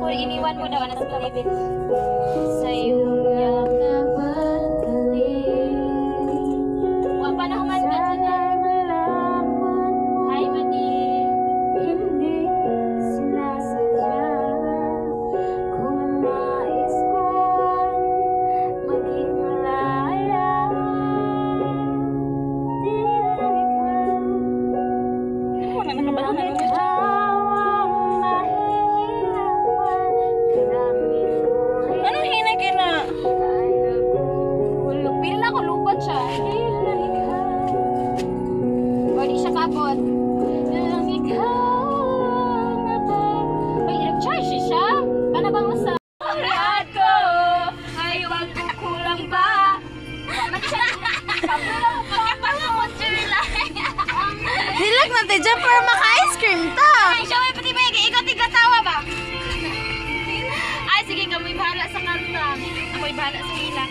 ko iniwan mo daw na sa kalibit. Sa iyong yakabalik. Wa pa na human ka dyan. Ay, madi. Hindi sinasadya kung nais ko maging malaya. Di lang ikaw. Wala nakabahan na nun. Anong hinay ka na? Pila ko lupot siya. O, di siya kabot. Lang ikaw na ba? Ay, nag-charge siya. Kana bang masa? Lahat ko ay magkukulang pa. Dilag natin dyan para maka-ice cream ta. Ay, siya may pati may ikot-ikot tawa ba? Ay, sige, kamoy bahala sa kanta. Ako'y bahala sa hila.